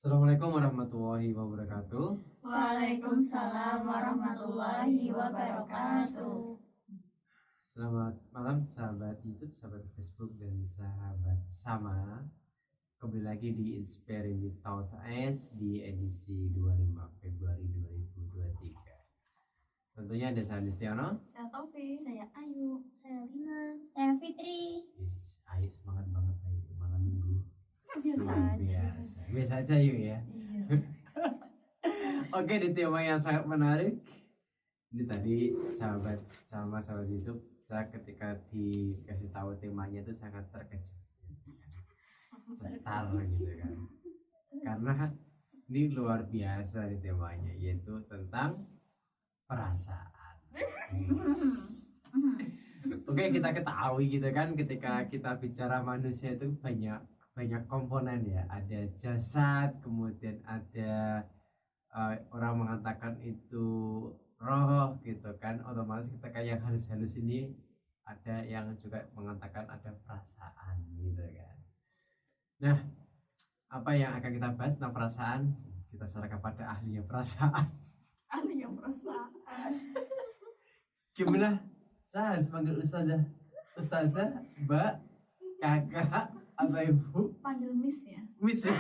Assalamualaikum warahmatullahi wabarakatuh. Waalaikumsalam warahmatullahi wabarakatuh. Selamat malam sahabat YouTube, sahabat Facebook, dan sahabat Sama. Kembali lagi di Inspiring with Tauta S di edisi 25 Februari 2023. Tentunya ada saya Listiono. Saya Tofi. Saya Ayu. Saya Lina. Saya Fitri. Yes, Ayu semangat banget Ayu itu malam minggu. Biasa aja. Biasa aja yuk ya. Iya. Oke, di tema yang sangat menarik. Ini tadi sahabat YouTube, saya ketika dikasih tahu temanya itu sangat terkejut. Sebentar gitu kan. Karena ini luar biasa di temanya, yaitu tentang perasaan. Oke, kita ketahui gitu kan, ketika kita bicara manusia itu banyak komponen ya. Ada jasad, kemudian ada orang mengatakan itu roh gitu kan. Otomatis ketika yang halus-halus ini ada yang juga mengatakan ada perasaan gitu kan. Nah, apa yang akan kita bahas tentang perasaan? Kita serahkan pada ahlinya perasaan. Ahli yang perasaan. Gimana? Saya harus panggil ustazah, mbak, kakak, atau ibu? Panggil Miss ya. Miss ya?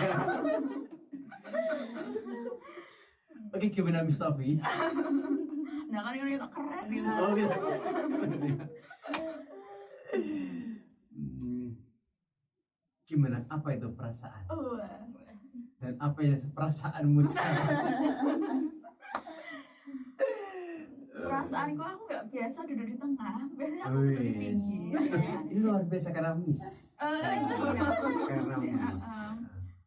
Oke, gimana Miss Tofi? Nah kan ini kita keren gitu. Oh gitu. Gimana? Apa itu perasaan? Dan apa yang perasaanmu sekarang? Perasaanku aku nggak biasa duduk di tengah. Biasanya aku duduk di pinggir. Ini luar biasa karena Miss. Iya. Karena Miss.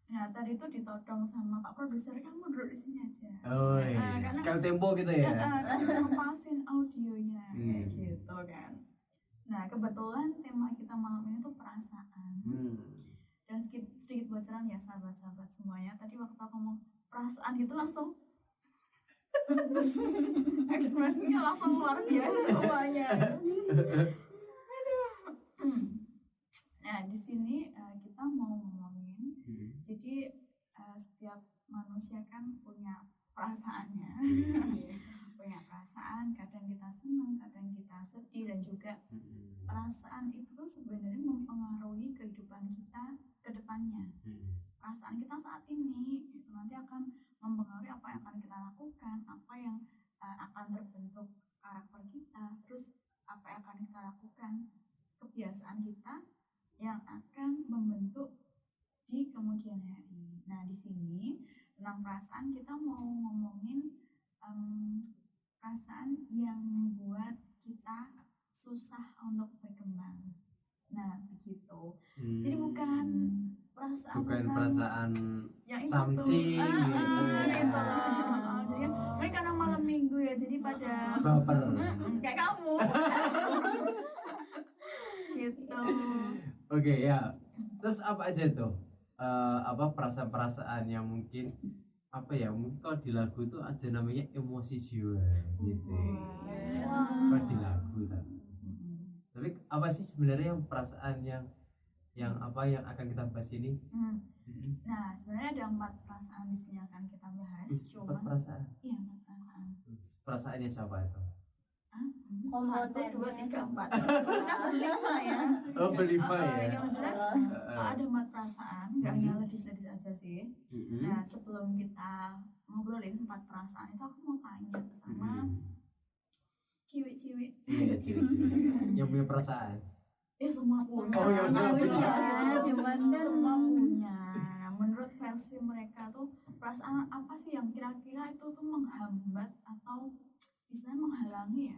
Nah tadi itu ditodong sama Pak Produser, kamu duduk di sini aja. Oh iya. Sekali tempo gitu ya. Lepasin audionya kayak gitu kan. Nah kebetulan tema kita malam ini tuh perasaan. Dan sedikit bocoran ya sahabat-sahabat semuanya. Tadi waktu aku ngomong perasaan gitu langsung ekspresinya langsung luar biasa semuanya. Nah di sini kita mau ngomongin. Jadi setiap manusia kan punya perasaannya. Punya perasaan, kadang kita senang, kadang kita sedih, dan juga perasaan itu sebenarnya mempengaruhi kehidupan kita ke depannya. Perasaan kita saat ini itu nanti akan mempengaruhi apa yang akan kita lakukan, apa yang akan terbentuk karakter kita, terus apa yang akan kita lakukan, kebiasaan kita yang akan membentuk di kemudian hari. Nah di sini tentang perasaan kita mau ngomongin perasaan yang membuat kita susah untuk berkembang. Nah begitu. Jadi bukan perasaan yang something itu. gitu ya. Gitu. Jadi mungkin karena malam minggu ya, jadi pada baper kayak kamu. Gitu. Oke ya. Terus apa aja tuh? Apa perasaan-perasaan yang mungkin apa ya, mungkin kalau di lagu itu ada namanya emosi jiwa gitu. Kalau di lagu tapi apa sih sebenarnya yang perasaan yang apa yang akan kita bahas ini? Nah sebenarnya ada 4 perasaan di sini akan kita bahas. 4 perasaan? Iya 4 perasaan. Perasaannya siapa itu? 1, 2, 3, 4. Kan berlima ya. Oh berlima ya. Yang jelas ada 4 perasaan, nggak hanya ladies aja sih. Nah sebelum kita ngobrolin 4 perasaan itu, aku mau tanya sama ciwi-ciwi. Iya ciwi-ciwi. Yang punya perasaan. Ya semua punya. Oh ya Cuman kan semua punya. Menurut versi mereka tuh perasaan apa sih yang kira-kira itu tuh menghambat atau istilahnya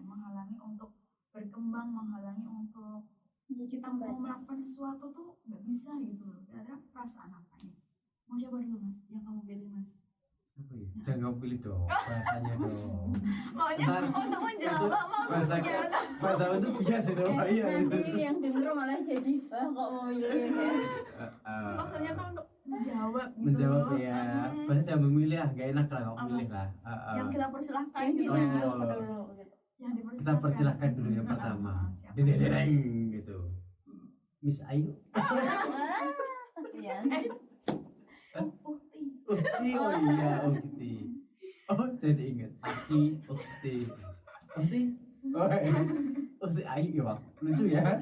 menghalangi untuk berkembang, menghalangi untuk kita mau melakukan sesuatu tuh nggak bisa gitu loh. Kira-kira perasaan apa nih? Mau coba dulu Mas, yang kamu pilih Mas. Siapa ya? Jangan pilih dong, bahasanya dong. Maunya untuk menjawab bahasa itu biasa dong, iya itu. Nanti yang denger malah jadi kok mau milih ya. Maksudnya tuh untuk menjawab gitu. Menjawab ya. Bahasa jangan memilih lah, gak enak lah kalau milih lah. Yang kita persilahkan Yang gitu. ditunjuk dulu gitu. Yang Kita persilahkan dulu yang pertama. Dedereng gitu. Miss Ayu. Kasihan. Ukti, oh iya Ukti. Oh jadi inget Aki, Ukti. Ukti, oh iya. Ukti Ayu ya Bang, lucu ya.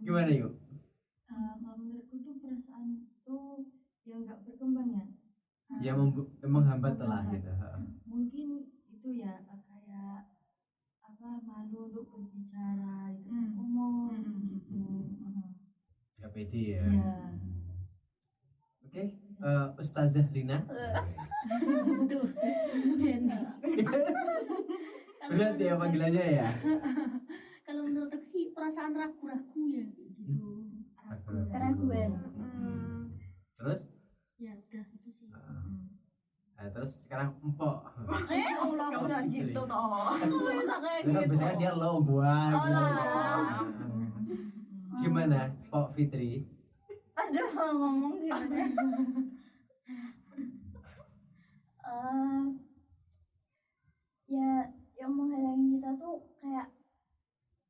Gimana yuk? Kalau menurutku tuh perasaan tuh yang nggak berkembang ya. Ya menghambat lah menghambat. gitu. Mungkin itu ya kayak apa malu untuk berbicara di tempat umum gitu. Gak pede ya. Iya. Oke, Ustazah Lina. Aduh, Jenny. Berat ya panggilannya ya. Kalau menurut aku sih perasaan ragu-ragu ya gitu. Keraguan. Terus? Ya udah itu sih. Terus sekarang empok. Nggak usah gitu toh. Bisa kayak Itu kan gitu. biasanya dia lo gua Oh gitu. lah. Gimana Pok Fitri? Aduh, ngomong gimana? Ya, yang menghalangi kita tuh kayak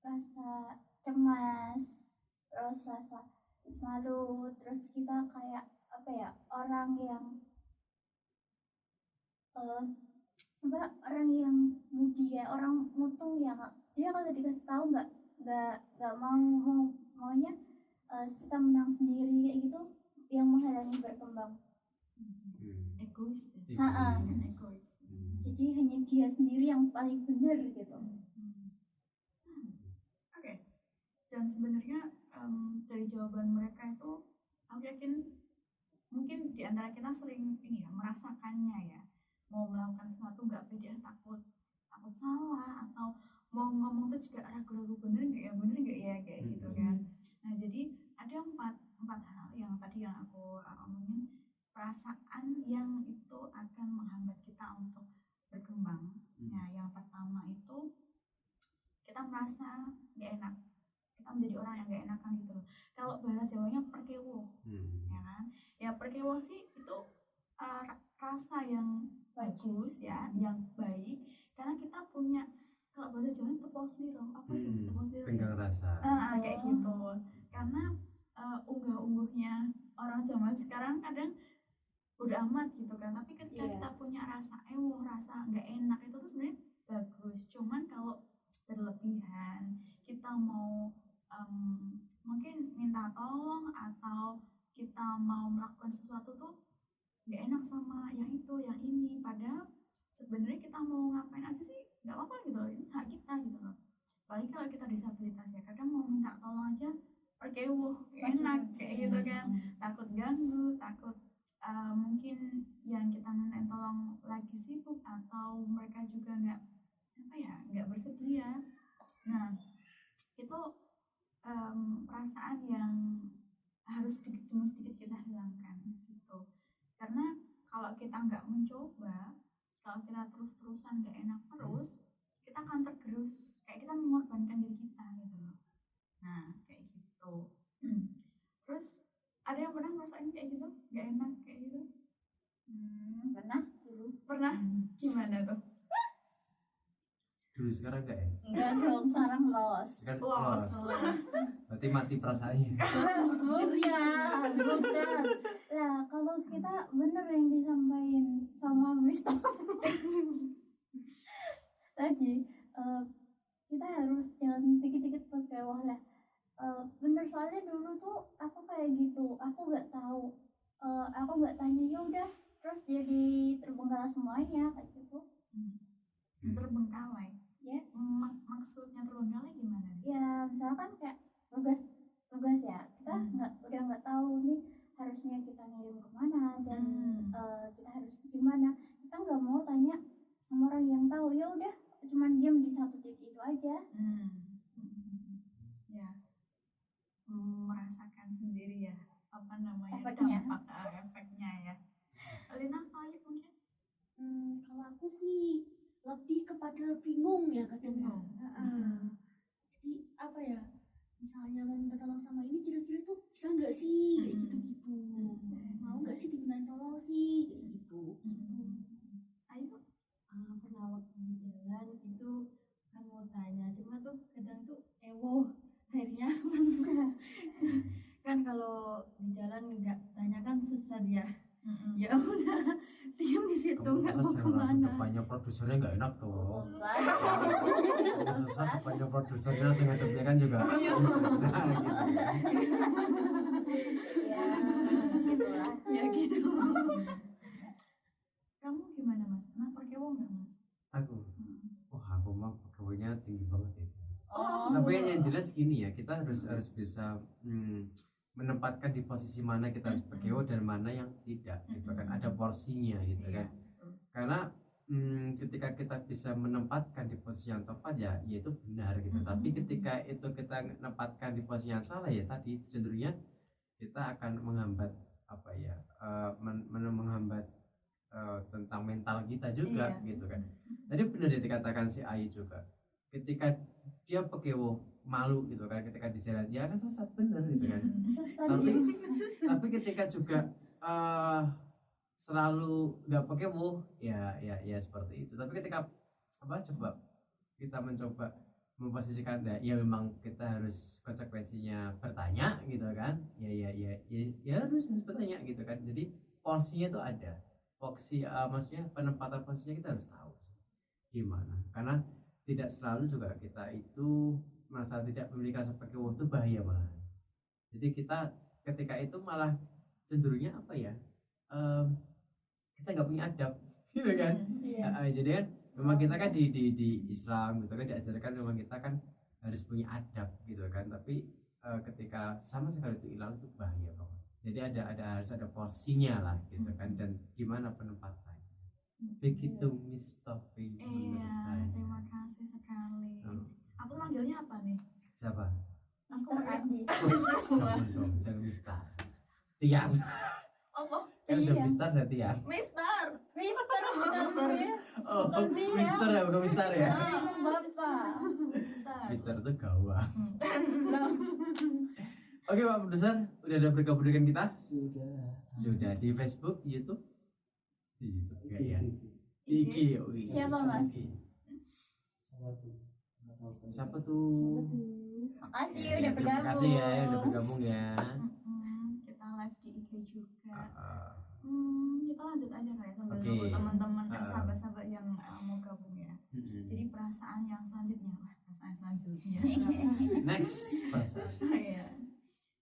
rasa cemas, terus rasa malu, terus kita kayak apa ya, orang yang orang yang mudi ya, orang mutung ya Kak. Dia kalau dikasih tahu nggak maunya kita menang sendiri kayak gitu, yang menghalangi berkembang. Egois. Egois. Jadi hanya dia sendiri yang paling benar gitu. Oke. Dan sebenarnya dari jawaban mereka itu aku yakin mungkin di antara kita sering ini ya merasakannya ya, mau melakukan sesuatu nggak pede, takut salah, atau mau ngomong tuh juga ragu-ragu bener nggak ya kayak gitu kan. Nah jadi ada empat hal yang tadi yang aku omongin, perasaan yang itu akan menghambat kita untuk berkembang. Nah yang pertama itu kita merasa nggak enak, kita menjadi orang yang nggak enakan gitu loh. Kalau bahasa Jawanya perkewo, ya kan? Ya perkewo sih itu rasa yang bagus ya, yang baik, karena kita punya, kalau bahasa Jawa tepos liro, apa sih tepos liro? Tenggang rasa. Kayak gitu. Karena unggah-ungguhnya orang zaman sekarang kadang udah amat gitu kan, tapi ketika kita punya rasa rasa nggak enak itu tuh sebenarnya bagus. Cuman kalau berlebihan, kita mau mungkin minta tolong atau kita mau melakukan sesuatu tuh nggak enak sama yang itu, yang ini, padahal sebenarnya kita mau ngapain aja sih nggak apa-apa gitu loh, ini hak kita gitu loh. Apalagi kalau kita disabilitas ya, kadang mau minta tolong aja perkewuh, enak kayak gitu kan, takut ganggu, takut mungkin yang kita minta tolong lagi sibuk atau mereka juga nggak bersedia. Nah itu perasaan yang harus sedikit demi sedikit kita hilangkan gitu. Karena kalau kita nggak mencoba, kalau kita terus-terusan nggak enak terus, kita akan tergerus, kayak kita mengorbankan diri kita gitu loh. Nah kayak gitu. Terus ada yang pernah ngerasain kayak gitu, nggak enak kayak gitu? Pernah. Gimana tuh? Dulu sekarang enggak ya? Enggak dong, sekarang los. Sekarang Los. Berarti mati perasaannya. Bukan. Lah, kalau kita bener yang disampaikan sama Mister tadi, kita harus jangan dikit-dikit berkewah lah. Bener, soalnya dulu tuh aku kayak gitu, aku nggak tahu, aku nggak tanya, ya udah terus jadi terbengkalai semuanya kayak gitu. Terbengkalai Ya. Maksudnya terbengkalai gimana? Ya misalkan kayak tugas ya, kita udah nggak tahu nih harusnya kita ngirim kemana dan kita harus gimana, kita nggak mau tanya sama orang yang tahu, ya udah cuman diam di satu titik itu aja. Ya, merasakan sendiri ya apa namanya Efeknya. dampak efeknya ya. Lina, Ayu mungkin? Kalau aku sih lebih kepada bingung ya kadang. Jadi apa ya? Misalnya mau minta tolong sama ini, kira-kira tuh bisa nggak sih kayak gitu-gitu. Mau nggak sih dimintain tolong sih kayak gitu. Ayu? Pernah waktu di jalan itu kan mau tanya, cuma tuh kadang tuh akhirnya kan kalau di jalan nggak tanyakan sesat ya. Mm-mm. Ya udah diam di situ Kamu nggak sesat mau jangan langsung kemana. depannya produsernya nggak enak tuh. Susah. Kamu sesat depannya produsernya langsung ngadepnya kan juga. Nah, gitu. Ya, gitulah. Ya gitu. Kamu gimana Mas? Pernah perkewo nggak Mas? Aku, wah aku mah pegawainya tinggi banget itu. Oh, Tapi yang jelas gini ya, kita harus bisa menempatkan di posisi mana kita harus PKO dan mana yang tidak gitu kan, ada porsinya gitu Iya, kan. betul. Karena ketika kita bisa menempatkan di posisi yang tepat ya itu benar gitu. Tapi ketika itu kita menempatkan di posisi yang salah ya tadi cenderungnya kita akan menghambat apa ya, menghambat tentang mental kita juga Iya. gitu kan. Tadi benar yang dikatakan si Ayu juga, ketika dia pekewo malu gitu kan, ketika di jalan ya kan sesat bener gitu kan. Tapi ketika juga selalu nggak pekewo ya seperti itu. Tapi ketika coba kita mencoba memposisikan ya memang kita harus konsekuensinya bertanya gitu kan, ya harus bertanya gitu kan. Jadi porsinya tuh ada porsi, maksudnya penempatan posisinya kita harus tahu gimana, karena tidak selalu juga kita itu merasa tidak memiliki rasa PKW itu bahaya malah. Jadi kita ketika itu malah cenderungnya apa ya, kita nggak punya adab gitu kan. Iya. Jadi kan memang kita kan di Islam gitu kan diajarkan memang kita kan harus punya adab gitu kan, tapi ketika sama sekali itu hilang itu bahaya banget. Jadi harus ada porsinya lah gitu kan, dan gimana penempatannya. Begitu Miss Tofi menurut Iya, saya. terima kasih sekali. Aku manggilnya apa nih? Siapa? Mr. Andi. Jangan dong, jangan Mister. Tiang. Apa? Kan udah Iya. Mister dan Tiang. Mister. Mister bukan gue. Oh, Bukan dia. Mister ya, bukan Mister ya. Itu bapak. Mister. Mister itu gawang. Loh, Oke Pak Produser, udah ada bergabung dengan kita? Sudah. Di Facebook, YouTube? Di YouTube Oke, ya. IG. IG, oh iya. Siapa, Mas? IG. Salah tuh. Nggak tahu kan. Siapa tuh? makasih Ya, udah terima bergabung. kasih ya udah bergabung ya. Kita live di IG juga. Ah, Kita lanjut aja kali ya sambil Oke. nunggu teman-teman Ah. sahabat-sahabat yang mau gabung ya. Jadi perasaan yang selanjutnya, perasaan selanjutnya. next perasaan. Iya.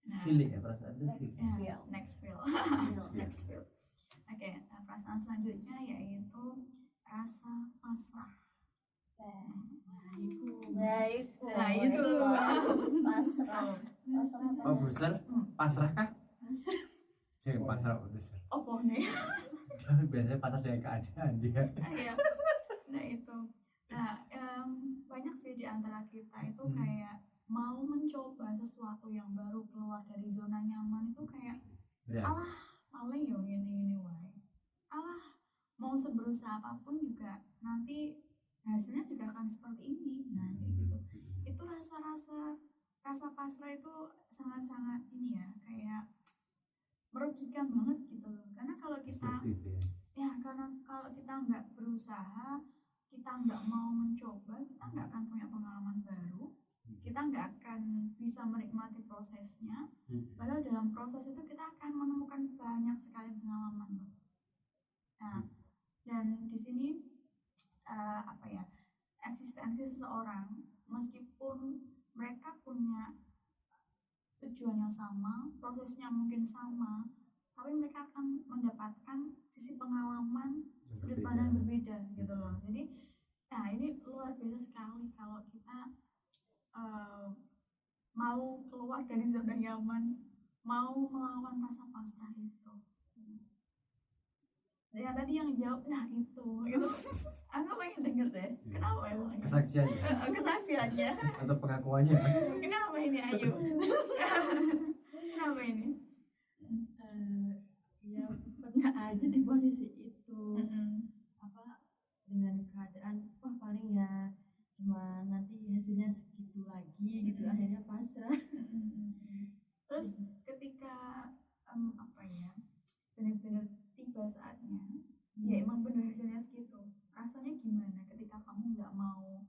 Nah, Feeling ya, perasaan itu Next. feeling. ya, next feel. Next feel. Next feel. Oke, perasaan selanjutnya yaitu rasa pasrah. Nah, itu. Nah, itu. Pasrah. Pasrah. Pak Produser, pasrah kah? Jangan pasrah Pak Produser. Apa nih? Biasanya pasrah dengan keadaan dia. Iya. Nah itu. Nah banyak sih di antara kita itu kayak mau mencoba sesuatu yang baru, keluar dari zona nyaman itu kayak Berat. alah paling yo ini wae. Alah mau seberusaha apapun juga nanti hasilnya juga akan seperti ini. Nah kayak gitu. Itu rasa pasrah itu sangat-sangat ini ya, kayak merugikan banget gitu loh. Karena kalau kita Destruktif ya. karena kalau kita nggak berusaha, kita nggak mau mencoba, kita nggak akan punya pengalaman baru, kita nggak akan bisa menikmati prosesnya. Padahal dalam proses itu kita akan menemukan banyak sekali pengalaman loh. Nah, dan di sini eksistensi seseorang meskipun mereka punya tujuan yang sama, prosesnya mungkin sama, tapi mereka akan mendapatkan sisi pengalaman sudut pandang yang berbeda gitu loh. Jadi nah ini luar biasa sekali kalau kita mau keluar dari zona nyaman, mau melawan rasa pasrah itu. Ya tadi yang jawab nah itu aku pengen denger deh kenapa emang Kesaksiannya kesaksiannya atau pengakuannya. kenapa ini Ayu kenapa ini Ya pernah aja di posisi itu. Dengan keadaan wah paling ya cuma nanti hasilnya segitu lagi gitu, akhirnya pasrah. Terus ketika benar-benar tiba saatnya ya emang benar hasilnya segitu, rasanya gimana ketika kamu nggak mau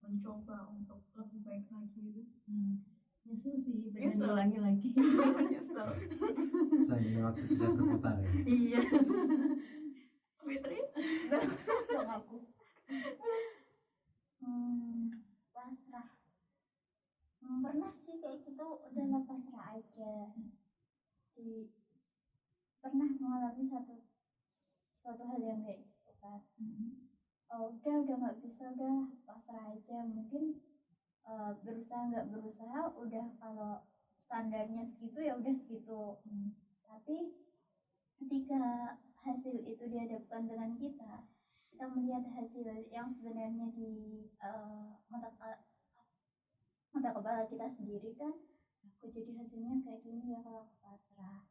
mencoba untuk lebih baik lagi gitu? Nyesel sih, pengen Nyesel. ulangi lagi. Nyesel. Sayangnya waktu bisa berputar ya. Iya. Fitri? Sama aku. Pasrah. Pernah sih kayak gitu, udahlah pasrah aja. Pernah mengalami suatu hal yang kayak gitu kan. Udah nggak bisa, udah pasrah aja. Mungkin berusaha nggak berusaha, udah kalau standarnya segitu ya udah segitu. Tapi ketika hasil itu dihadapkan dengan kita melihat hasil yang sebenarnya di mata kepala kita sendiri kan, aku jadi hasilnya kayak gini ya kalau aku pasrah.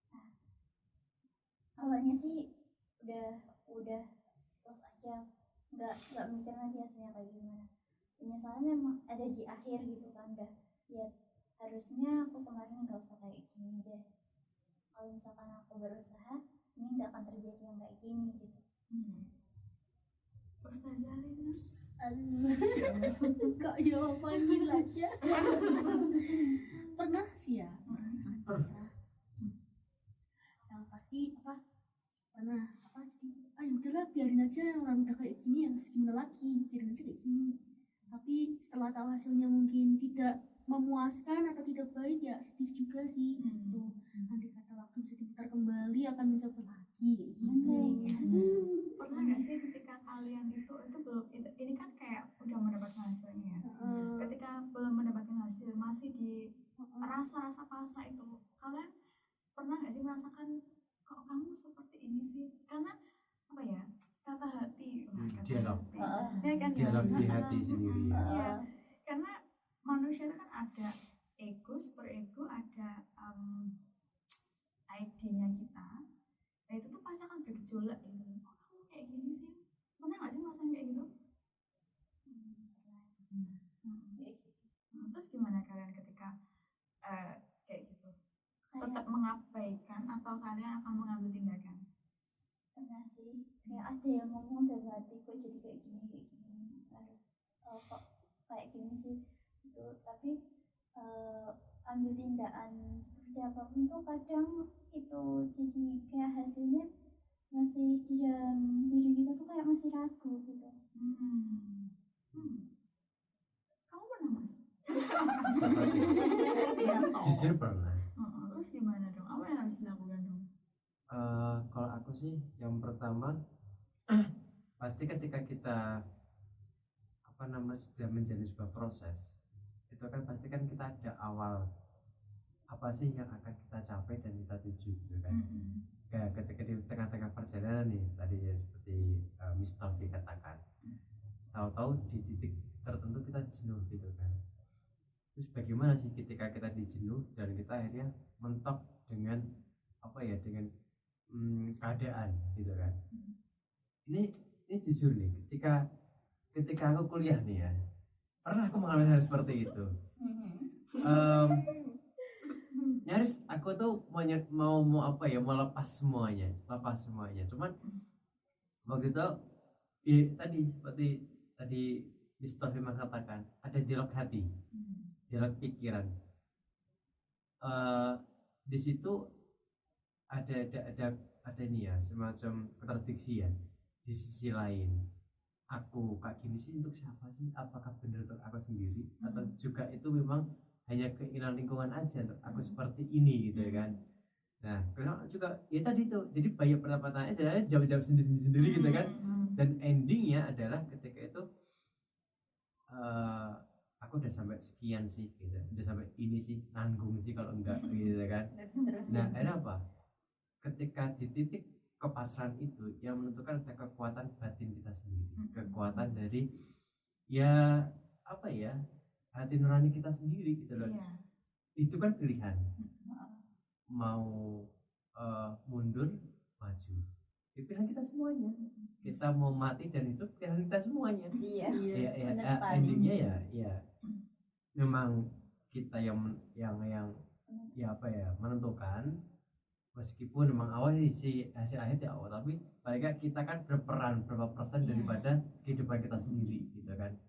Nah, awalnya sih udah terus aja, nggak mikir lagi hasilnya kayak gimana. Penyesalan memang ada di akhir gitu kan, udah lihat harusnya aku kemarin nggak usah kayak gini deh. Kalau misalkan aku berusaha, ini nggak akan terjadi yang kayak gini gitu. Ustazah Lina? Aduh, kok ya panggil aja. Pernah sih ya, sangat pasrah. Yang pasti pernah jadi udahlah biarin aja, orang udah kayak gini ya, harus gimana lagi, biarin aja kayak gini. Tapi setelah tahu hasilnya mungkin tidak memuaskan atau tidak baik, ya sedih juga sih gitu. Nanti kata waktu bisa diputar kembali, akan mencoba lagi kayak gitu. Pernah nggak sih ketika kalian itu belum, ini kan kayak udah mendapatkan hasilnya ya, ketika belum mendapatkan hasil masih di rasa-rasa pasrah itu, kalian pernah nggak sih merasakan kok kamu seperti ini sih? Karena apa ya, kata hati, dialog. Ya kan, Dialog di hati sendiri ya. Iya, karena manusia itu kan ada ego, superego, ada ID-nya kita. Nah itu tuh pasti akan bergejolak gitu. Oh kamu kayak gini sih, pernah nggak sih ngerasain kayak gitu? Terus gimana kalian ketika kayak gitu? Tetap mengabaikan atau kalian akan mengambil tindakan? Pernah sih, kayak ada yang ngomong dari hati, kok jadi kayak gini harus kok kayak gini sih gitu. Tapi ambil tindakan seperti apapun tuh kadang itu jadi kayak hasilnya masih di dalam diri kita tuh kayak masih ragu gitu. Kamu pernah mas? Jujur pernah. Terus gimana dong? Apa yang harus dilakukan dong? Kalau aku sih yang pertama pasti ketika kita sudah menjalani sebuah proses, itu kan pasti kan kita ada awal apa sih yang akan kita capai dan kita tuju gitu kan. Ya ketika di tengah-tengah perjalanan nih tadi ya seperti Miss Taufik katakan, tahu-tahu di titik tertentu kita jenuh gitu kan. Terus bagaimana sih ketika kita dijenuh dan kita akhirnya mentok dengan dengan keadaan gitu kan. Ini jujur nih, ketika aku kuliah nih ya, pernah aku mengalami hal seperti itu. Nyaris aku tuh mau lepas semuanya. Cuman waktu itu tadi seperti tadi Mustafa mengatakan, ada dialog hati, dialog pikiran. Di situ ada nih ya, semacam kontradiksi ya. Di sisi lain, aku kayak gini sih untuk siapa sih? Apakah benar untuk aku sendiri atau juga itu memang hanya keinginan lingkungan aja untuk aku seperti ini gitu ya kan? Nah, karena juga ya tadi tuh, jadi banyak pertanyaannya adalah jawab sendiri gitu kan? Dan endingnya adalah ketika itu aku udah sampai sekian sih gitu, udah sampai ini sih, tanggung sih kalau enggak gitu kan? Nah, akhirnya apa? Ketika di titik kepasrahan itu yang menentukan ada kekuatan batin kita sendiri, kekuatan dari hati nurani kita sendiri gitu loh. Itu kan pilihan, mau mundur, maju, itu pilihan kita semuanya. Kita mau mati dan itu pilihan kita semuanya. Endingnya ya memang kita yang menentukan. Meskipun memang awalnya si hasil akhir di awal, tapi paling nggak kita kan berperan berapa persen daripada kehidupan kita sendiri gitu kan.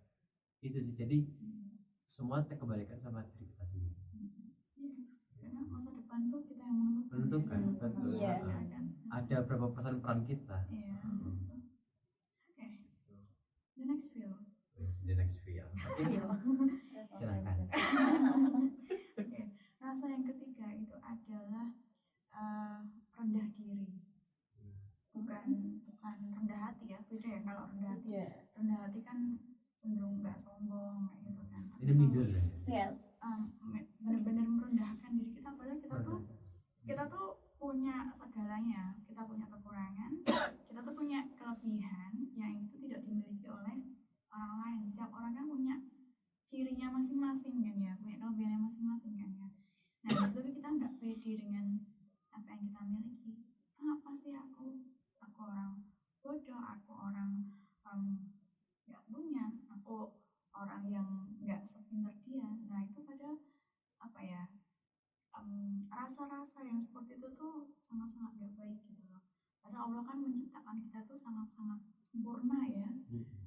Itu sih, jadi semua terkembalikan sama diri kita sendiri. depan tuh kita yang menentukan. Menentukan, betul. Iya. Kan? Ada berapa persen peran kita? Iya. Oke. The next feel. The next feel. Oke. Silakan. Oke. Rasa yang ketiga itu adalah rendah diri. Bukan rendah hati ya, beda ya. Kalau rendah hati, rendah hati kan cenderung nggak sombong kayak gitu kan. Ini middle ya. Yes. Benar-benar merendahkan diri kita, padahal kita tuh punya segalanya, kita punya kekurangan, kita tuh punya kelebihan yang itu tidak dimiliki oleh orang lain. Setiap orang kan punya cirinya masing-masing kan ya, punya kelebihannya masing-masing kan ya. Nah disitu kita nggak pede dengan apa yang kita miliki. Apa sih aku orang bodoh, aku orang nggak punya, aku orang yang nggak sepintar dia. Nah itu pada apa ya, rasa-rasa yang seperti itu tuh sangat-sangat gak baik gitu loh. Karena Allah kan menciptakan kita tuh sangat-sangat sempurna ya.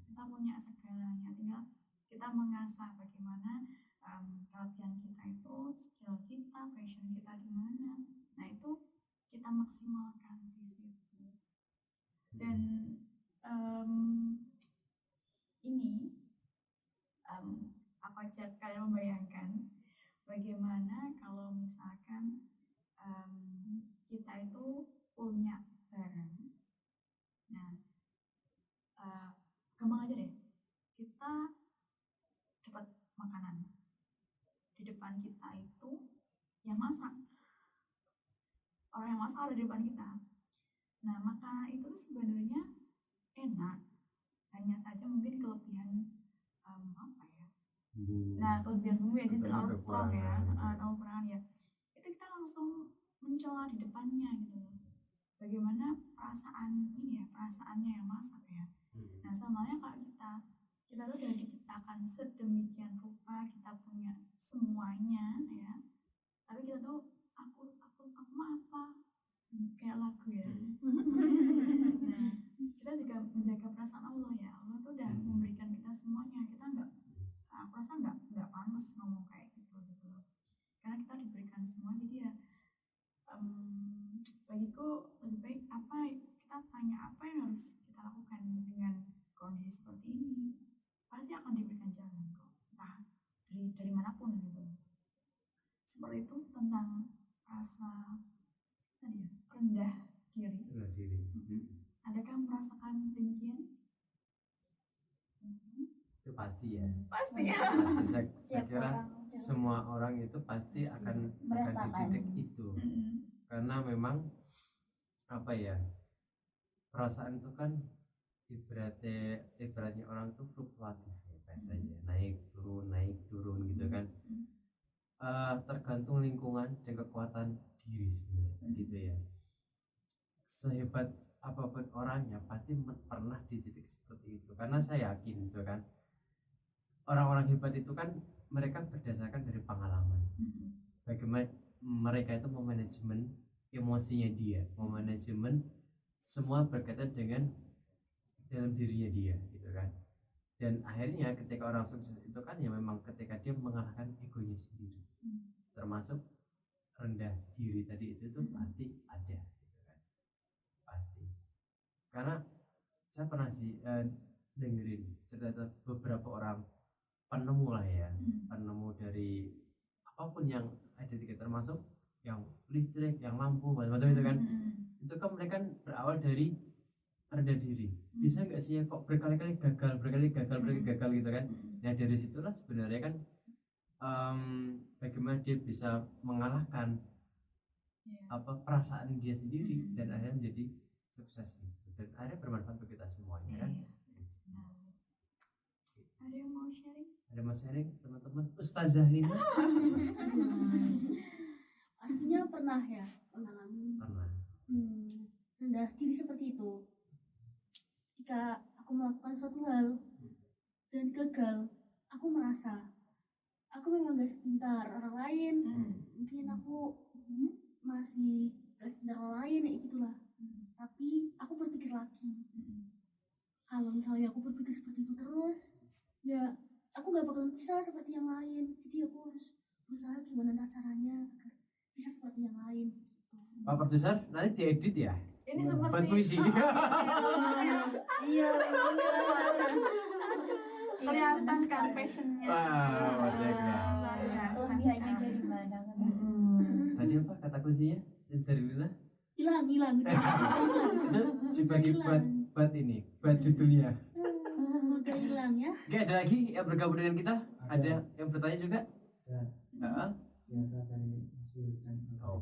Kita punya segalanya, tinggal kita mengasah bagaimana kelebihan kita itu, skill kita, passion kita di mana. Nah itu kita maksimalkan di situ. Dan ini aku ajak kalian membayangkan bagaimana kalau misalkan kita itu punya barang. Nah, gampang aja deh. Kita dapat makanan. Di depan kita itu yang masak. Orang yang masak ada di depan kita. Nah, makanan itu sebenarnya enak. Hanya saja mungkin kelebihan apa ya? Nah, kelebihan bumbu ya, jadi terlalu strong ya, atau kekurangan ya. Itu kita langsung mencela di depannya gitu loh. Bagaimana perasaan ini ya, perasaannya yang masak ya. Nah, sama halnya kalau kita tuh udah diciptakan sedemikian rupa, kita punya semuanya ya. Tapi kita tuh aku mah apa? Kayak lagu ya. Nah, kita juga menjaga perasaan Allah ya. Allah tuh udah memberikan kita semuanya. Kita aku rasa nggak pantas ngomong kayak gitu loh. Karena kita diberikan semua, jadi ya bagiku lebih baik kita tanya apa yang harus kita lakukan dengan kondisi seperti ini. Pasti akan diberikan jalan kok, entah dari manapun gitu. Seperti itu tentang rasa rendah diri. Adakah merasakan demikian? Itu pasti ya. Pasti ya. Saya kira semua orang itu pasti akan di titik itu. Karena memang apa ya, perasaan itu kan ibaratnya orang itu fluktuatif ya, biasanya naik turun gitu kan. Tergantung lingkungan dan kekuatan diri sebenarnya gitu ya. Sehebat apapun orangnya pasti pernah di titik seperti itu. Karena saya yakin itu kan, orang-orang hebat itu kan mereka berdasarkan dari pengalaman. Bagaimana mereka itu memanajemen emosinya dia, memanajemen semua berkaitan dengan dalam dirinya dia gitu kan. Dan akhirnya ketika orang sukses itu kan ya memang ketika dia mengalahkan egonya sendiri, termasuk rendah diri tadi itu tuh pasti ada gitu kan, pasti. Karena saya pernah sih dengerin cerita beberapa orang penemu lah ya, penemu dari apapun yang ada di kita, termasuk yang listrik, yang lampu, macam-macam itu kan. Itu kan mereka berawal dari rendah diri. Bisa nggak sih ya kok berkali-kali gagal gitu kan. Nah dari situlah sebenarnya kan bagaimana dia bisa mengalahkan perasaan dia sendiri dan akhirnya menjadi sukses itu, dan akhirnya bermanfaat untuk kita semuanya kan. Ada yang mau sharing? Ada mau sharing teman-teman? Ustazah Nina? Pastinya pernah ya mengalami rendah diri seperti itu. Jika aku melakukan suatu hal dan gagal, aku merasa aku memang gak sepintar orang lain. Mungkin aku masih gak sepintar orang lain ya gitulah. Tapi aku berpikir lagi, kalau misalnya aku berpikir seperti itu terus, ya aku gak bakalan bisa seperti yang lain. Jadi aku harus berusaha gimana caranya agar bisa seperti yang lain gitu. Pak Produser nanti diedit ya Ini buat seperti puisi. iya kelihatan kan passionnya. Wah, maksudnya. Luar biasa. Kelebihannya dari mana kan? Tadi apa kata kuncinya dari Lina? Hilang Itu sebagai buat ini buat judulnya. udah hilang ya. Oke, ada lagi yang bergabung dengan kita? Ada yang bertanya juga? Dan Heeh. biasa dari Mas Wildan. Oh.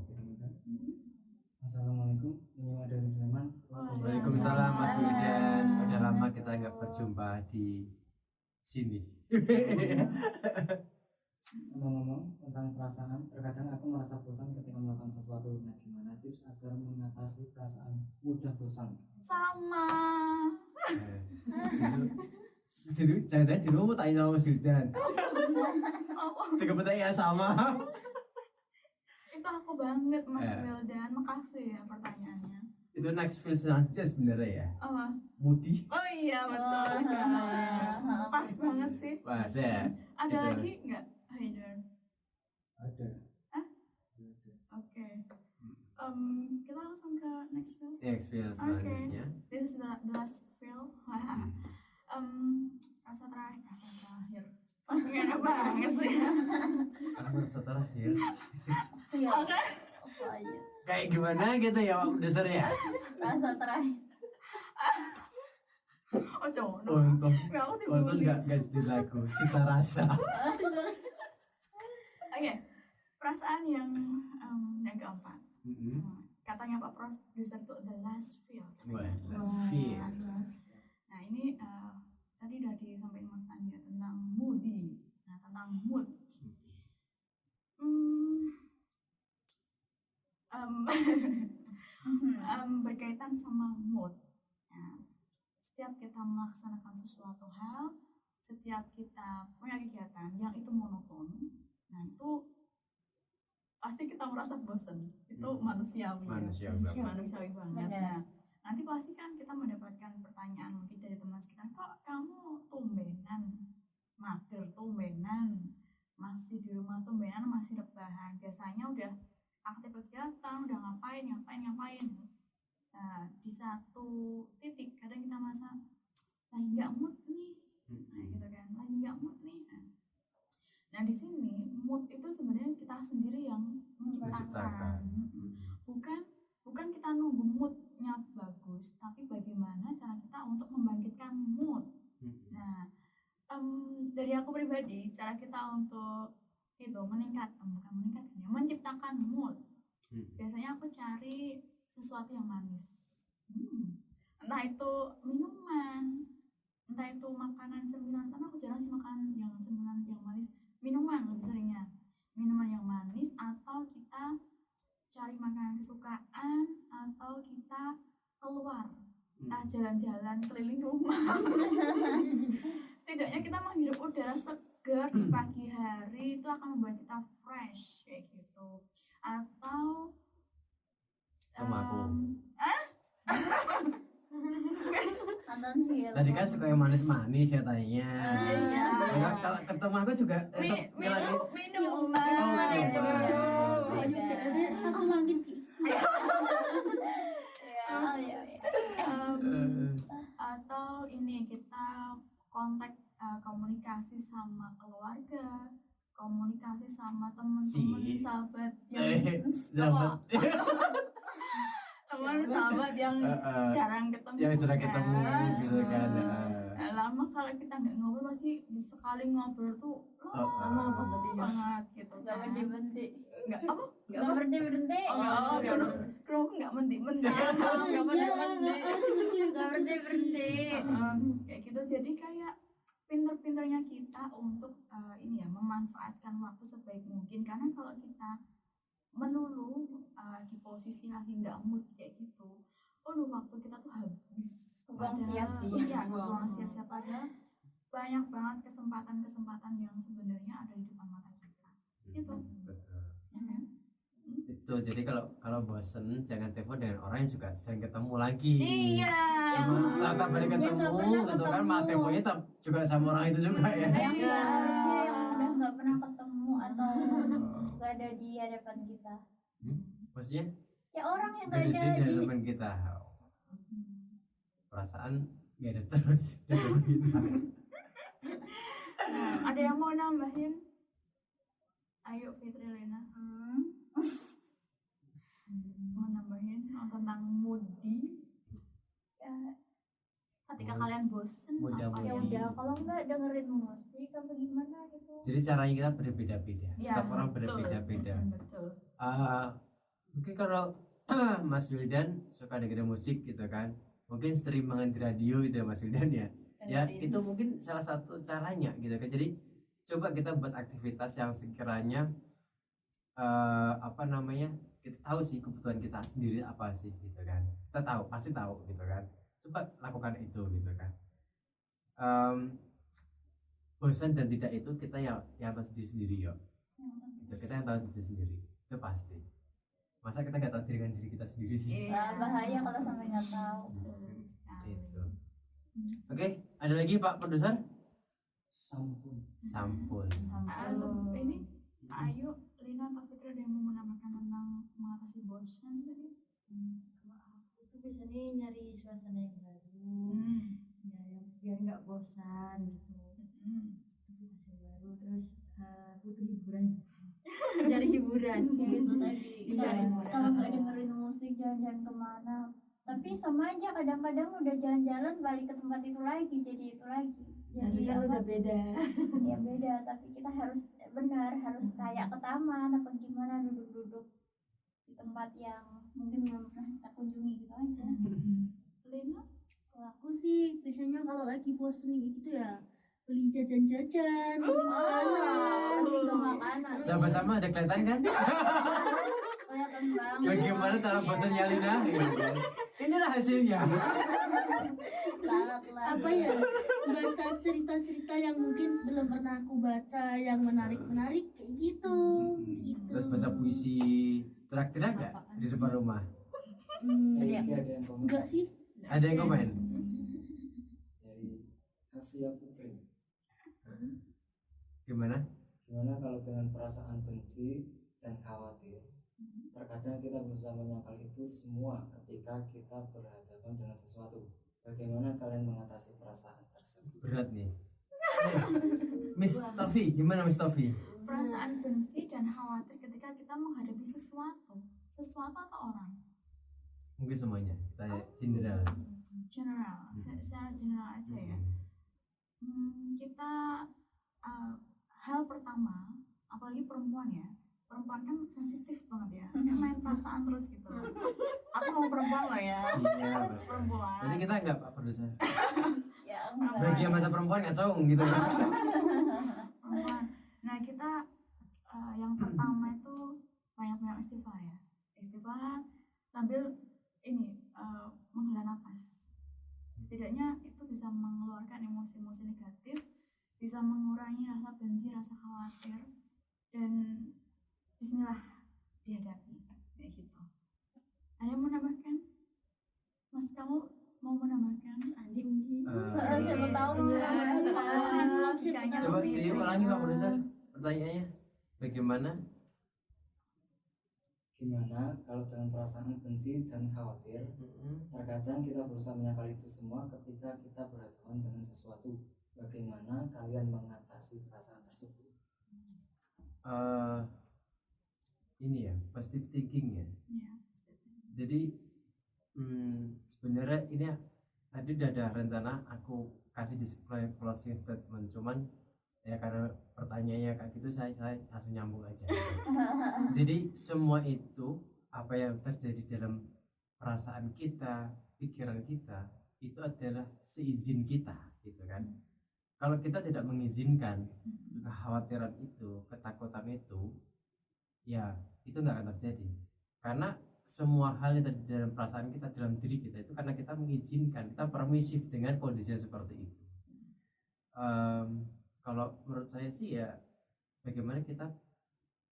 Assalamualaikum, menyimak dari Sleman. Waalaikumsalam Mas Wildan. Udah lama kita nggak berjumpa di sini. Ngomong-ngomong tentang perasaan, terkadang aku merasa bosan ketika melakukan sesuatu. Nah, gimana tips agar mengatasi perasaan mudah bosan? Sama. Jadi jangan-jangan di rumah mau tanya sama Mas Wildan. Tiga pertanyaan sama. Itu aku banget Mas Eh. Wildan. Makasih ya pertanyaannya. Itu next feel selanjutnya sebenarnya ya. Apa? Moody. Oh iya betul sekali. Pas banget sih. Pas ya. Ada Gitu. lagi nggak, Haidar? Ada. Hah? Ada. Oke. Kita langsung ke next film. Next feel selanjutnya. This is the last film. Rasa terakhir. Gimana banget sih? Karena setelah ya. Iya. Oke. Apa aja? Kayak gimana gitu ya Pak Produser ya. Rasa terakhir. Oh cowok. Untung Nggak aku untung dibully. nggak jadi lagu sisa rasa. Oke. Perasaan yang gampang. Katanya Pak Produser tuh the last feel. Wah, last feel. Nah ini tadi udah disampaikan Mas Andi tentang moody. Nah tentang mood. Berkaitan sama mood. Nah, setiap kita melaksanakan sesuatu hal, setiap kita punya kegiatan yang itu monoton, nah itu pasti kita merasa bosan. Itu manusiawi. Manusiawi banget. Benar. Nah, nanti pasti kan kita mendapatkan pertanyaan mungkin dari teman sekitar, kok kamu tumbenan mager, tumbenan masih di rumah, tumbenan masih rebahan, biasanya udah aktif kegiatan, udah ngapain. Nah, di satu titik kadang kita merasa lagi nggak mood nih, nah gitu kan, lagi nggak mood nih. Nah di sini mood itu sebenarnya kita sendiri yang menciptakan. Bukan kita nunggu moodnya bagus, tapi bagaimana cara kita untuk membangkitkan mood. Nah, dari aku pribadi, cara kita untuk itu menciptakan mood. Biasanya aku cari sesuatu yang manis. Entah itu minuman, entah itu makanan cemilan. Karena aku jarang sih makan yang cemilan yang manis. Minuman lebih seringnya. Minuman yang manis, atau kita cari makanan kesukaan, atau kita keluar, entah jalan-jalan keliling rumah. Setidaknya kita menghirup udara segar di pagi hari, itu akan membuat kita fresh kayak gitu. Atau Sama aku. Nonton film. Tadi kan suka yang manis-manis ya tanya. Iya. Kalau ketemu aku juga Minuman Oh, itu. iya. Juga ada satu langit Ki. Iya. Atau ini kita kontak komunikasi sama keluarga, komunikasi sama teman-teman, sahabat yang sahabat yang jarang ketemu. Yang jarang ketemu gitu kan. Lama kalau kita nggak ngobrol, pasti sekali ngobrol tuh lama banget gitu. Gak berhenti-berhenti. Nggak apa? Gak berhenti-berhenti. Kalau aku nggak menti-menti. Nggak berhenti. Gak berhenti-berhenti. Kayak gitu. Jadi kayak pinter-pinternya kita untuk ini ya, memanfaatkan waktu sebaik mungkin. Karena kalau kita melulu di posisi lagi nggak mood kayak gitu, waktu kita tuh habis. Buang sia-sia. Iya, buang sia-sia. Padahal banyak banget kesempatan-kesempatan yang sebenarnya ada di depan mata kita. Gitu. Betul. Ya kan? Itu jadi kalau bosen jangan telepon dengan orang yang juga sering ketemu lagi. Iya. Saat tak balik Yang ketemu nggak pernah gitu kan, ketemu. mah teleponnya juga sama orang itu juga ya. Yang Iya. harusnya yang udah gak pernah ketemu atau gak ada di hadapan kita. Maksudnya Ya orang yang gak dari ada di teman kita perasaan nggak ada terus di teman kita. Nah, ada yang mau nambahin? Ayo Fitri Lena mau nambahin tentang moody ya, ketika kalian bosen Mudah apa ya yang udah kalau nggak dengerin musik apa gimana gitu. Jadi caranya kita berbeda-beda. Ya, Setiap orang betul. berbeda-beda. Betul. Mungkin kalau Mas Wildan suka dengerin musik gitu kan, mungkin streamingan di radio gitu ya Mas Wildan ya. Ya Dengerin. itu mungkin salah satu caranya gitu kan. Jadi coba kita buat aktivitas yang sekiranya apa namanya, kita tahu sih kebutuhan kita sendiri apa sih gitu kan. Kita tahu, pasti tahu gitu kan. Coba lakukan itu gitu kan. Bosan dan tidak itu kita yang tahu diri sendiri ya. Gitu, kita yang tahu diri sendiri itu pasti. Masa kita nggak tahu diri dengan diri kita sendiri sih? Nah, bahaya kalau sampai nggak tahu. Betul sekali. Itu. Oke, ada lagi Pak Produser? Sampun. Sampun. Ini Ayo Lina atau Fitri ada yang mau menambahkan tentang mengatasi bosan tadi? Kalau aku tuh biasanya nyari suasana yang baru, ya yang biar nggak bosan gitu. Aktivitas yang baru, terus butuh hiburan, cari hiburan. Kayak itu tadi. Cari hiburan. Kalau nggak dengerin musik jalan-jalan kemana. Tapi sama aja kadang-kadang udah jalan-jalan balik ke tempat itu lagi jadi itu lagi. Tapi Jadi kan udah beda. ya beda, tapi kita harus harus kayak ke taman apa gimana duduk-duduk di tempat yang mungkin belum pernah kita kunjungi gitu aja. Lina? Kalau aku sih biasanya kalau lagi bosen gitu ya beli jajan-jajan, beli makanan. Lebih ke makanan. Sama-sama ada kelihatan kan? Kelihatan banget. Bagaimana cara bosannya Lina? Inilah hasilnya. Banget lah. Apa ya, baca cerita-cerita yang mungkin belum pernah aku baca yang menarik-menarik kayak gitu. Terus baca puisi, terak-terak nggak di depan rumah? Ada yang komen Enggak sih. Ada yang komen? dari Hafia Putri. Gimana? Gimana kalau dengan perasaan benci dan khawatir? Terkadang kita berusaha menyangkal itu semua ketika kita berhadapan dengan sesuatu. Bagaimana kalian mengatasi perasaan tersebut? Berat nih. Miss Tofi, gimana Miss Tofi? Perasaan benci dan khawatir ketika kita menghadapi sesuatu atau orang? Mungkin semuanya. Kita general. General, secara general aja ya. Kita hal pertama, apalagi perempuan ya, perempuan kan sensitif banget ya, kayak main perasaan terus gitu. Aku mau perempuan loh ya, Iya, Pak. perempuan. Berarti kita enggak Pak Produser. Ya enggak. Bagian masa perempuan nggak cowok gitu. Perempuan. Nah kita yang pertama itu banyak istighfar ya, istighfar sambil ini menghela nafas. Setidaknya itu bisa mengeluarkan emosi-emosi negatif, bisa mengurangi rasa benci, rasa khawatir, dan Bismillah dihadapi kayak gitu. Ada yang mau menambahkan? Mas, kamu mau menambahkan? Andi mungkin. Siapa tahu mau menambahkan. Logikanya Coba lebih diulangi Pak baik. Produser pertanyaannya. Bagaimana? Gimana kalau dengan perasaan benci dan khawatir? Terkadang kita berusaha menyangkal itu semua ketika kita berhadapan dengan sesuatu. Bagaimana kalian mengatasi perasaan tersebut? Ini ya, positive thinking ya. Ya, Jadi sebenarnya ini tadi udah ada rencana aku kasih display closing statement, cuman ya karena pertanyaannya kayak gitu saya langsung nyambung aja. Jadi semua itu apa yang terjadi dalam perasaan kita, pikiran kita itu adalah seizin kita gitu kan. Kalau kita tidak mengizinkan kekhawatiran itu, ketakutan itu, ya itu nggak akan terjadi. Karena semua hal yang terjadi dalam perasaan kita, dalam diri kita itu karena kita mengizinkan, kita permisif dengan kondisi yang seperti itu. Kalau menurut saya sih ya bagaimana kita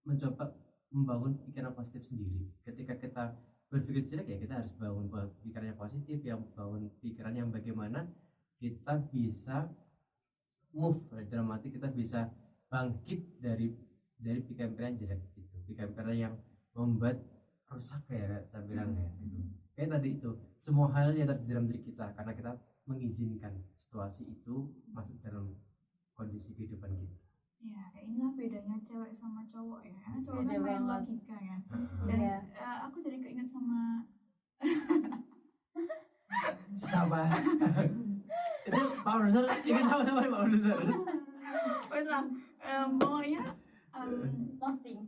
mencoba membangun pikiran positif sendiri. Ketika kita berpikir jelek ya kita harus bangun pikiran yang positif, yang bangun pikiran yang bagaimana kita bisa move, dalam arti kita bisa bangkit dari pikiran-pikiran jelek itu, pikiran-pikiran yang membuat rusak kayak saya bilang ya gitu. Kayak tadi itu semua hal yang ada di dalam diri kita karena kita mengizinkan situasi itu masuk dalam kondisi kehidupan kita. Ya, kayak inilah bedanya cewek sama cowok ya. Karena cowok Beda kan main banget. logika kan. Dan Iya. aku jadi keinget sama Sama itu Pak Produser ingin tahu sama Pak Produser. wait lah, pokoknya Posting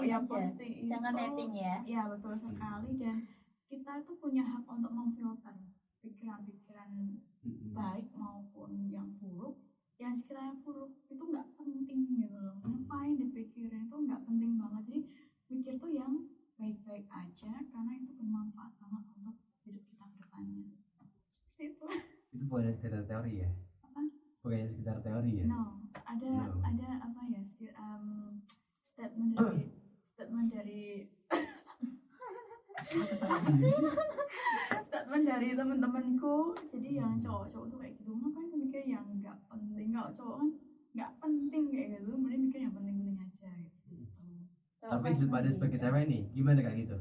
ya aja. posting Jangan itu- netting ya. Iya betul sekali, dan kita itu punya hak untuk memfilter pikiran-pikiran baik maupun yang buruk. Yang sekiranya buruk itu nggak penting gitu loh, ngapain dipikirin, itu nggak penting banget. Jadi mikir tuh yang baik-baik aja karena itu bermanfaat banget untuk hidup kita ke depannya. Seperti itu. Itu bukan sekedar teori ya? Apa? Bukan sekedar teori ya? No, ada No. ada apa ya, statement dari statement dari teman-temanku. Jadi yang cowok-cowok tuh kayak gitu, ngapain sih mikir yang nggak penting. Kalau cowok kan nggak penting kayak gitu, mending mikir yang penting-penting aja gitu. Tapi sudut pandang sebagai cewek nih, gimana kak gitu?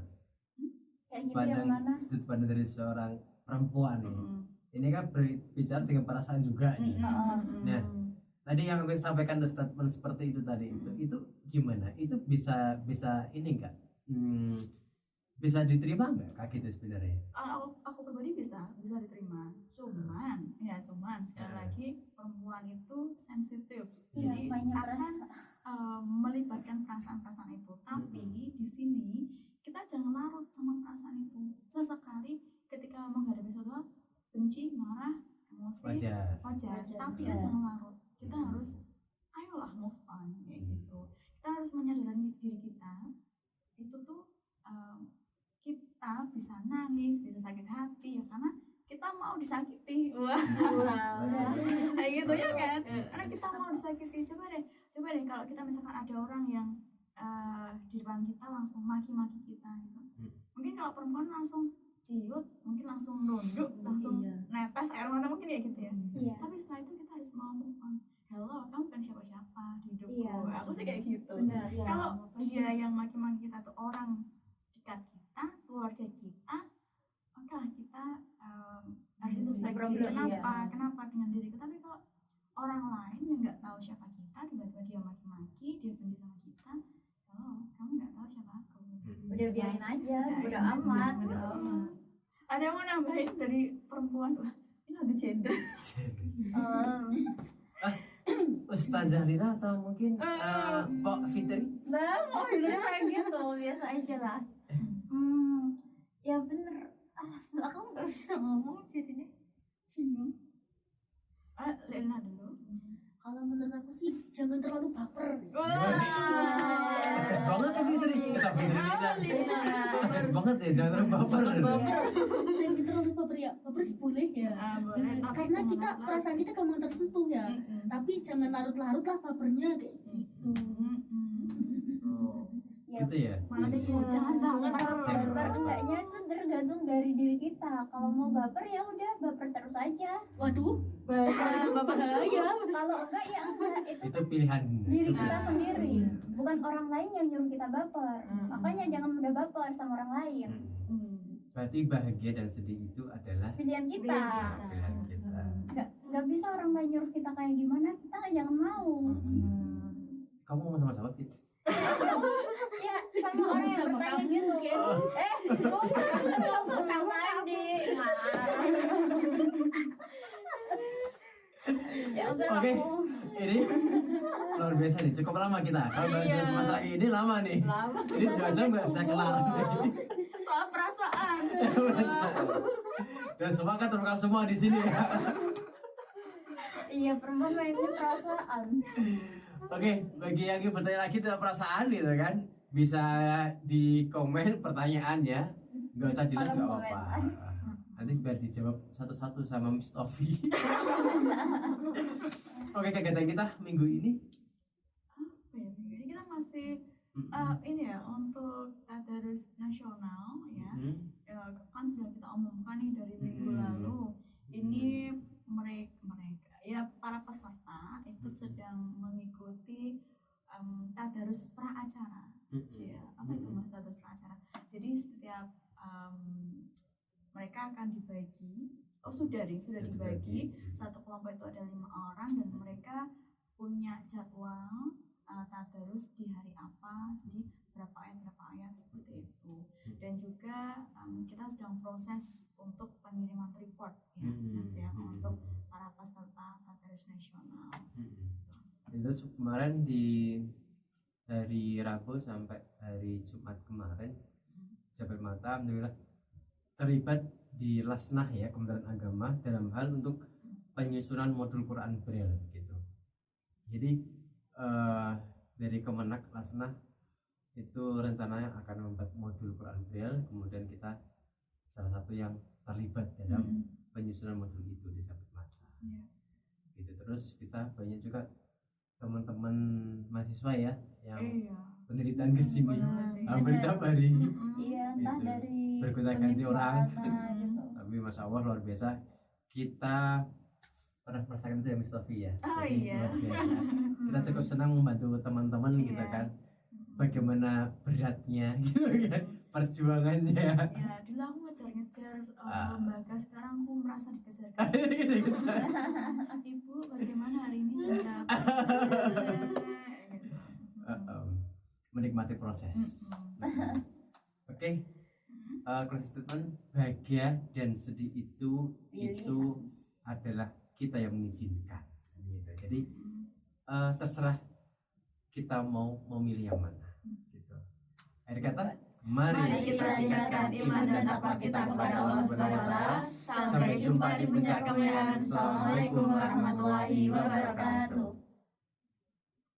kayak gitu Pandang, yang mana? sudut pandang dari seorang perempuan nih. Mm-mm. Ini kan berbicara dengan perasaan juga nih. Mm-mm. Nah, tadi yang aku sampaikan statement seperti itu tadi itu gimana? Itu bisa ini enggak? Bisa diterima enggak kak gitu sebenarnya? Aku pribadi bisa diterima. Cuman sekali lagi perempuan itu sensitif. Iya, Jadi banyak akan melibatkan perasaan-perasaan itu. Tapi di sini kita jangan larut sama perasaan itu. Sesekali ketika menghadapi suatu hal, benci, marah, emosi, Wajar. wajar. Tapi Wajar. jangan larut. Kita harus ayolah move on kayak gitu. Kita harus menyadari diri kita itu tuh kita bisa nangis, bisa sakit hati ya karena kita mau disakiti. Wah, kayak gitu ya kan? Karena kita mau disakiti. Coba deh kalau kita misalkan ada orang yang di depan kita langsung maki-maki kita gitu. Mungkin kalau perempuan langsung ciut, mungkin langsung nunduk, langsung netes air mata, mungkin ya gitu ya. Iya. Tapi setelah itu kita harus mau move on. Hello, kamu bukan siapa-siapa di hidupku. Iya. Aku sih kayak gitu. Benar. Kalau dia yang maki-maki kita tuh orang dekat kita, keluarga kita, maka kita harus introspeksi problem, kenapa dengan diri kita. Tapi kalau orang lain yang nggak tahu siapa kita, tiba-tiba dia maki-maki, dia benci sama kita, kamu nggak tahu siapa aku. Udah biarin aja, Ya, udah ya, amat. Ada yang mau nambahin dari perempuan? Wah, ini ada gender. Ustazah Rina atau mungkin Pak Fitri? Nah, mau bilang kayak gitu, biasa aja lah. Ya bener. Aku nggak bisa ngomong jadinya bingung. Lena dulu. Kalau menurut aku sih jangan terlalu baper. Bagus banget ya Fitri. Kita Fitri bagus banget ya, jangan terlalu baper. Jangan terlalu baper ya. Baper sih boleh ya. Boleh, tapi Karena jangan kita larut-larut. perasaan kita gampang tersentuh ya. Tapi jangan larut-larut lah bapernya kayak gitu. Ya, Gitu ya. Malah bingung, jangan baper. baper enggaknya itu tergantung dari diri kita. Kalau mau baper ya udah baper terus aja. Waduh, Bahaya. Kalau enggak ya enggak, itu Itu pilihan diri itu kita pilihan. sendiri, bukan orang lain yang nyuruh kita baper. Makanya jangan mudah baper sama orang lain. Berarti bahagia dan sedih itu adalah Pilihan kita. pilihan kita. Nggak bisa orang lain nyuruh kita kayak gimana, kita jangan mau. Kamu ngomong sama siapa Fit? Ya sama orang yang Sama bertanya kamu, gitu. Ken. Langsung sama Andi. Ya udah Oke. aku. Ini luar biasa nih, cukup lama kita. Kalau bahas masalah ini lama nih. Lama. Ini 2 jam nggak bisa kelar. Soal perasaan. Dan semua kan terekam semua di sini ya. Iya, perempuan mainnya perasaan. Oke, bagi yang ingin bertanya lagi tentang perasaan gitu kan, bisa di komen pertanyaannya, nggak usah dilihat nggak Kolom apa-apa. Nanti biar dijawab satu-satu sama Miss Tofi. Oke, kegiatan kita minggu ini. Ini kita masih ini ya untuk tadarus nasional ya. Kan sudah kita omongkan nih dari minggu lalu. Ini mereka ya para peserta itu sedang mengikuti tadarus pra acara. Ya, apa itu Mas tadarus pra acara? Jadi mereka akan dibagi, sudah dibagi. Satu kelompok itu ada 5 orang dan mereka punya jadwal tadarus di hari apa, jadi berapa ayat seperti itu. Dan juga kita sedang proses untuk pengiriman report ya Mas ya, untuk para peserta tadarus nasional. Itu kemarin di hari Rabu sampai hari Jumat kemarin Sahabat Mata alhamdulillah terlibat di Lasnah ya, Kementerian Agama, dalam hal untuk penyusunan modul Quran Braille gitu. Jadi dari Kemenak Lasnah itu rencananya akan membuat modul Quran Braille, kemudian kita salah satu yang terlibat dalam penyusunan modul itu di Sahabat Mata. Gitu. Terus kita banyak juga teman-teman mahasiswa ya yang penelitian ke sini hampir tiap hari. Iya, entah Gitu. dari Bergonta-ganti orang. gitu. Tapi Masya Allah luar biasa. Kita pernah merasakan itu ya Miss Tofi ya. Jadi luar biasa. Kita cukup senang membantu teman-teman gitu kan. Bagaimana beratnya gitu kan, perjuangannya. Ya, dulu aku ngejar-ngejar lembaga, sekarang aku merasa dikejar. Ibu, bagaimana hari ini jaga menikmati proses. Oke. Closing statement, bahagia dan sedih itu adalah kita yang mengizinkan gitu. Jadi terserah kita mau memilih yang mana gitu. Akhir kata, mari kita tingkatkan iman dan takwa kita kepada Allah Subhanahu wa taala. Sampai jumpa di puncak kemuliaan. Assalamualaikum warahmatullahi wabarakatuh.